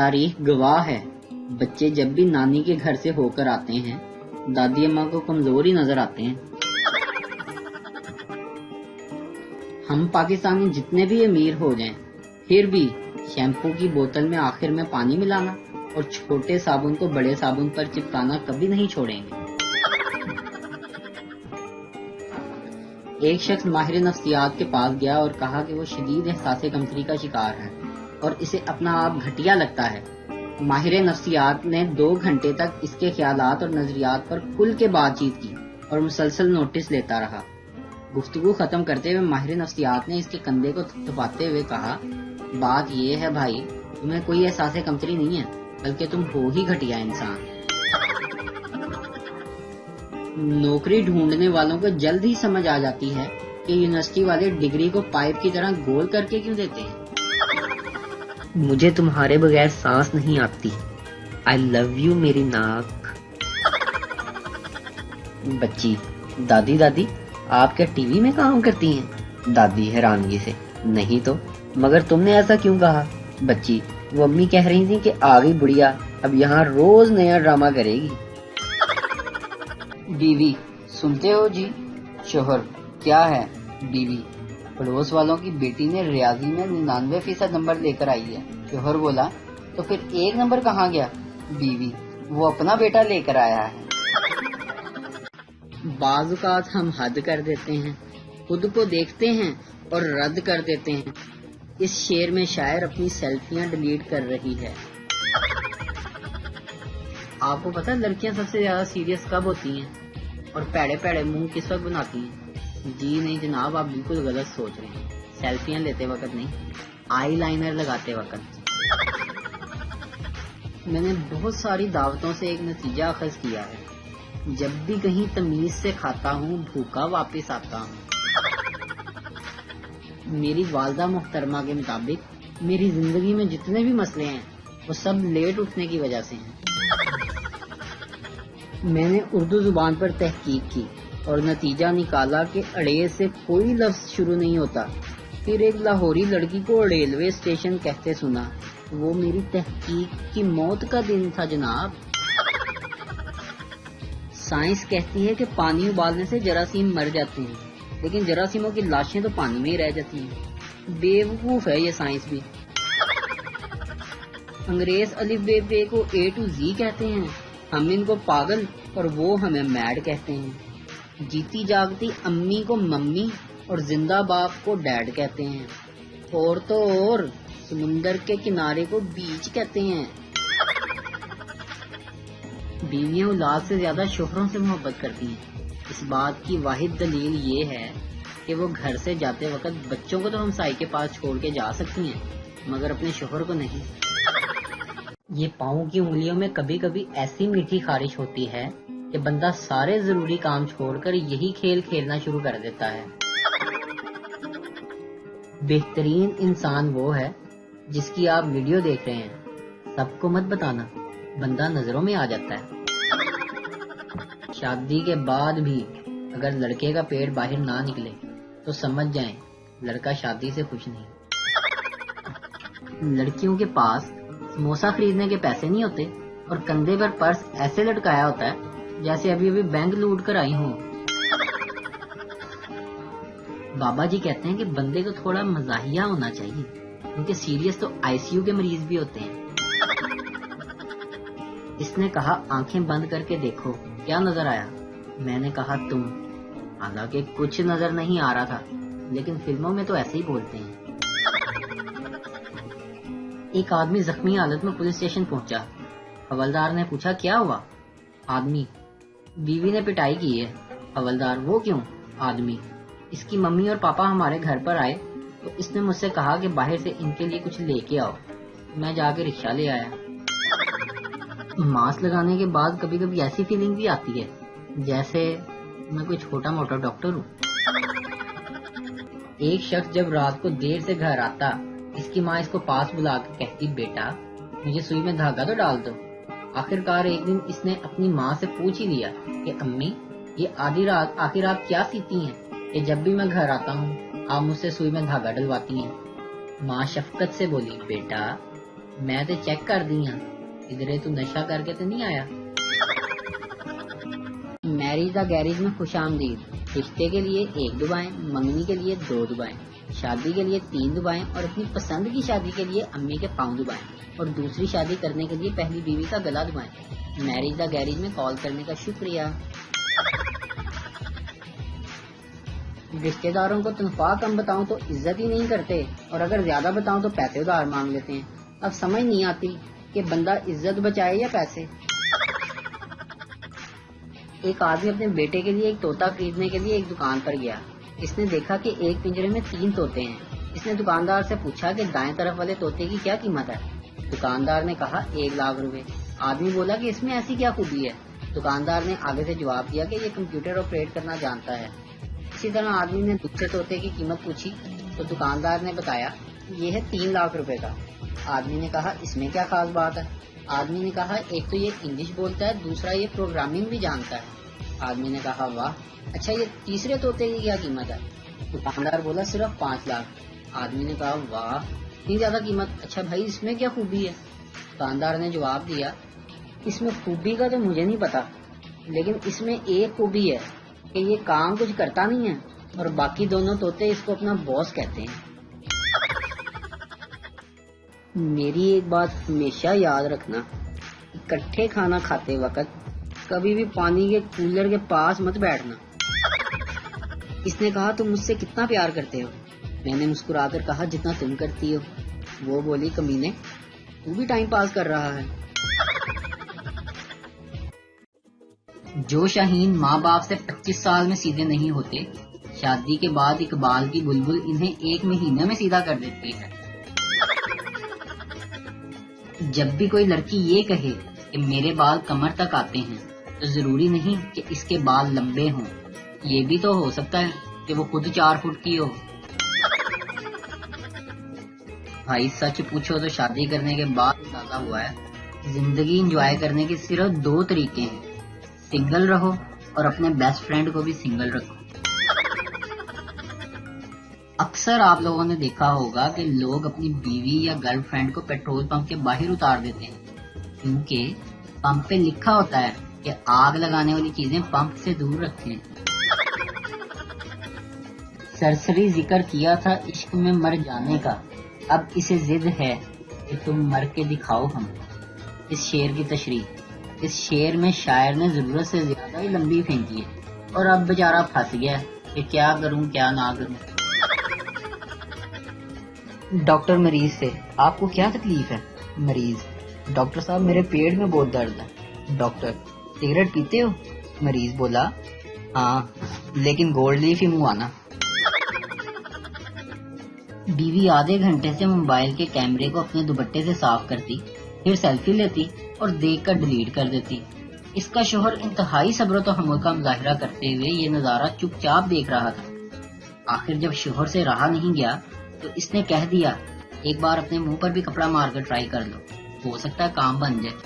تاریخ گواہ ہے، بچے جب بھی نانی کے گھر سے ہو کر آتے ہیں دادی اماں کو کمزور ہی نظر آتے ہیں۔ ہم پاکستانی جتنے بھی امیر ہو جائیں پھر بھی شیمپو کی بوتل میں آخر میں پانی ملانا اور چھوٹے صابن کو بڑے صابن پر چپکانا کبھی نہیں چھوڑیں گے۔ ایک شخص ماہر نفسیات کے پاس گیا اور کہا کہ وہ شدید احساس کمتری کا شکار ہے اور اسے اپنا آپ گھٹیا لگتا ہے۔ ماہر نفسیات نے 2 گھنٹے تک اس کے خیالات اور نظریات پر کھل کے بات چیت کی اور مسلسل نوٹس لیتا رہا۔ گفتگو ختم کرتے ہوئے ماہر نفسیات نے اس کے کندھے کو تھپتھپاتے ہوئے کہا، بات یہ ہے بھائی، تمہیں کوئی احساس کمتری نہیں ہے، بلکہ تم ہو ہی گھٹیا انسان۔ نوکری ڈھونڈنے والوں کو جلد ہی سمجھ آ جاتی ہے کہ یونیورسٹی والے ڈگری کو پائپ کی طرح گول کر کے کیوں دیتے ہیں۔ مجھے تمہارے بغیر سانس نہیں آتی، I love you میری ناک۔ بچی، دادی دادی آپ کیا ٹی وی میں کام کرتی ہیں؟ دادی حیرانگی سے، نہیں تو، مگر تم نے ایسا کیوں کہا؟ بچی، وہ امی کہہ رہی تھی کہ آ گئی بڑھیا، اب یہاں روز نیا ڈرامہ کرے گی۔ بیوی، سنتے ہو جی؟ شوہر، کیا ہے؟ بیوی، پڑوس والوں کی بیٹی نے ریاضی میں 99% نمبر لے کر آئی ہے۔ شوہر بولا، تو پھر 1 نمبر کہاں گیا؟ بیوی، وہ اپنا بیٹا لے کر آیا ہے۔ بعض اوقات ہم حد کر دیتے ہیں، خود کو دیکھتے ہیں اور رد کر دیتے ہیں۔ اس شعر میں شاعر اپنی سیلفیاں ڈیلیٹ کر رہی ہے۔ آپ کو پتہ لڑکیاں سب سے زیادہ سیریس کب ہوتی ہیں اور پیڑے پیڑے منہ کس وقت بناتی ہیں؟ جی نہیں جناب، آپ بالکل غلط سوچ رہے ہیں۔ سیلفیاں لیتے وقت نہیں، آئی لائنر لگاتے وقت۔ میں نے بہت ساری دعوتوں سے ایک نتیجہ اخذ کیا ہے، جب بھی کہیں تمیز سے کھاتا ہوں بھوکا واپس آتا ہوں۔ میری والدہ محترمہ کے مطابق میری زندگی میں جتنے بھی مسئلے ہیں وہ سب لیٹ اٹھنے کی وجہ سے ہیں۔ میں نے اردو زبان پر تحقیق کی اور نتیجہ نکالا کہ اڑیل سے کوئی لفظ شروع نہیں ہوتا۔ پھر ایک لاہوری لڑکی کو ریلوے اسٹیشن کہتے سنا، وہ میری تحقیق کی موت کا دن تھا جناب۔ سائنس کہتی ہے کہ پانی ابالنے سے جراثیم مر جاتے ہیں، لیکن جراثیموں کی لاشیں تو پانی میں ہی رہ جاتی ہیں۔ بیوقوف ہے یہ سائنس بھی۔ انگریز الف بے پے کو A to Z کہتے ہیں، ہم ان کو پاگل اور وہ ہمیں میڈ کہتے ہیں۔ جیتی جاگتی امی کو ممی اور زندہ باپ کو ڈیڈ کہتے ہیں، اور تو اور سمندر کے کنارے کو بیچ کہتے ہیں۔ بیویاں اولاد سے زیادہ شوہروں سے محبت کرتی ہیں۔ اس بات کی واحد دلیل یہ ہے کہ وہ گھر سے جاتے وقت بچوں کو تو ہمسائے کے پاس چھوڑ کے جا سکتی ہیں، مگر اپنے شوہر کو نہیں۔ یہ پاؤں کی انگلیوں میں کبھی کبھی ایسی میٹھی خارش ہوتی ہے کہ بندہ سارے ضروری کام چھوڑ کر یہی کھیل کھیلنا شروع کر دیتا ہے۔ بہترین انسان وہ ہے جس کی آپ ویڈیو دیکھ رہے ہیں، سب کو مت بتانا، بندہ نظروں میں آ جاتا ہے۔ شادی کے بعد بھی اگر لڑکے کا پیٹ باہر نہ نکلے تو سمجھ جائیں لڑکا شادی سے خوش نہیں۔ لڑکیوں کے پاس سموسہ خریدنے کے پیسے نہیں ہوتے اور کندھے پر پرس ایسے لٹکایا ہوتا ہے جیسے ابھی ابھی بینک لوٹ کر آئی ہوں۔ بابا جی کہتے ہیں کہ بندے کو تھوڑا مزاحیہ ہونا چاہیے، کیونکہ سیریس تو ICU کے مریض بھی ہوتے ہیں۔ اس نے کہا، آنکھیں بند کر کے دیکھو کیا نظر آیا؟ میں نے کہا تم، حالانکہ کچھ نظر نہیں آ رہا تھا، لیکن فلموں میں تو ایسے ہی بولتے ہیں۔ ایک آدمی زخمی حالت میں پولیس اسٹیشن پہنچا۔ حوالدار نے پوچھا کیا ہوا؟ آدمی، بیوی نے پٹائی کی ہے۔ حوالدار، وہ کیوں؟ آدمی، اس کی ممی اور پاپا ہمارے گھر پر آئے تو اس نے مجھ سے کہا کہ باہر سے ان کے لیے کچھ لے کے آؤ، میں جا کے رکشہ لے آیا۔ ماسک لگانے کے بعد کبھی کبھی ایسی فیلنگ بھی آتی ہے جیسے میں کوئی چھوٹا موٹا ڈاکٹر ہوں۔ ایک شخص جب رات کو دیر سے گھر آتا، اس کی ماں اس کو پاس بلا کے کہتی، بیٹا مجھے سوئی میں دھاگا تو ڈال دو۔ آخر کار ایک دن اس نے اپنی ماں سے پوچھ ہی لیا کہ امی، یہ آدھی رات آخر آپ کیا سیتی ہیں کہ جب بھی میں گھر آتا ہوں آپ مجھ سے سوئی میں دھاگا ڈلواتی ہیں؟ ماں شفقت سے بولی، بیٹا میں تے چیک کر دی ہاں، ادھر تو نشہ کر کے تو نہیں آیا۔ میرج دا گیریج میں خوش آمدید۔ رشتے کے لیے 1 دبائیں، منگنی کے لیے 2 دبائیں، شادی کے لیے 3 دبائیں اور اپنی پسند کی شادی کے لیے امی کے پاؤں دبائیں اور دوسری شادی کرنے کے لیے پہلی بیوی کا گلا دبائیں۔ میرج دا گیریج میں کال کرنے کا شکریہ۔ رشتے داروں کو تنخواہ کم بتاؤں تو عزت ہی نہیں کرتے اور اگر زیادہ بتاؤں تو پیسے ادھار مانگ لیتے ہیں۔ اب سمجھ نہیں آتی کہ بندہ عزت بچائے یا پیسے۔ ایک آدمی اپنے بیٹے کے لیے ایک طوطا خریدنے کے لیے ایک دکان پر گیا۔ اس نے دیکھا کہ ایک پنجرے میں 3 طوطے ہیں۔ اس نے دکاندار سے پوچھا کہ دائیں طرف والے طوطے کی کیا قیمت ہے؟ دکاندار نے کہا 1 لاکھ روپے۔ آدمی بولا کہ اس میں ایسی کیا خوبی ہے؟ دکاندار نے آگے سے جواب دیا کہ یہ کمپیوٹر آپریٹ کرنا جانتا ہے۔ اسی طرح آدمی نے دوسرے طوطے کی قیمت پوچھی تو دکاندار نے بتایا یہ ہے 3 لاکھ روپے کا۔ آدمی نے کہا اس میں کیا خاص بات ہے؟ آدمی نے کہا ایک تو یہ انگلش بولتا ہے، دوسرا یہ پروگرامنگ بھی جانتا ہے۔ آدمی نے کہا واہ، اچھا یہ تیسرے طوطے کی کیا قیمت ہے؟ دکاندار بولا صرف 5 لاکھ۔ آدمی نے کہا واہ، اتنی زیادہ قیمت، اچھا بھائی اس میں کیا خوبی ہے؟ دکاندار نے جواب دیا اس میں خوبی کا تو مجھے نہیں پتا، لیکن اس میں ایک خوبی ہے کہ یہ کام کچھ کرتا نہیں ہے اور باقی دونوں طوطے اس کو اپنا باس کہتے ہیں۔ میری ایک بات ہمیشہ یاد رکھنا، اکٹھے کھانا کھاتے وقت کبھی بھی پانی کے کولر کے پاس مت بیٹھنا۔ اس نے کہا تم مجھ سے کتنا پیار کرتے ہو؟ میں نے مسکرا کر کہا جتنا تم کرتی ہو۔ وہ بولی کمینے، تو بھی ٹائم پاس کر رہا ہے۔ جو شاہین ماں باپ سے 25 سال میں سیدھے نہیں ہوتے، شادی کے بعد اقبال کی بلبل انہیں 1 مہینے میں سیدھا کر دیتی ہے۔ جب بھی کوئی لڑکی یہ کہے کہ میرے بال کمر تک آتے ہیں تو ضروری نہیں کہ اس کے بال لمبے ہوں، یہ بھی تو ہو سکتا ہے کہ وہ خود 4 فٹ کی ہو۔ بھائی سچ پوچھو تو شادی کرنے کے بعد اندازہ ہوا ہے زندگی انجوائے کرنے کے صرف 2 طریقے ہیں، سنگل رہو اور اپنے بیسٹ فرینڈ کو بھی سنگل رکھو۔ اکثر آپ لوگوں نے دیکھا ہوگا کہ لوگ اپنی بیوی یا گرل فرینڈ کو پیٹرول پمپ کے باہر اتار دیتے ہیں، کیونکہ پمپ پہ لکھا ہوتا ہے کہ آگ لگانے والی چیزیں پمپ سے دور رکھیں۔ سرسری ذکر کیا تھا عشق میں مر جانے کا، اب اسے ضد ہے کہ تم مر کے دکھاؤ ہم۔ اس شعر کی تشریح، اس شعر میں شاعر نے ضرورت سے زیادہ ہی لمبی پھینکی ہے اور اب بیچارہ پھنس گیا ہے کہ کیا کروں کیا نہ کروں۔ ڈاکٹر مریض سے، آپ کو کیا تکلیف ہے؟ مریض، ڈاکٹر صاحب میرے پیٹ میں بہت درد ہے۔ ڈاکٹر، سگریٹ پیتے ہو؟ مریض بولا ہاں، لیکن گولڈ لیف ہی منہ آنا۔ بیوی آدھے گھنٹے سے موبائل کے کیمرے کو اپنے دوپٹے سے صاف کرتی، پھر سیلفی لیتی اور دیکھ کر ڈیلیٹ کر دیتی۔ اس کا شوہر انتہائی صبر و تحمل کا مظاہرہ کرتے ہوئے یہ نظارہ چپ چاپ دیکھ رہا تھا۔ آخر جب شوہر سے رہا نہیں گیا تو اس نے کہہ دیا ایک بار اپنے منہ پر بھی کپڑا مار کر ٹرائی کر لو، ہو سکتا ہے کام بن جائے۔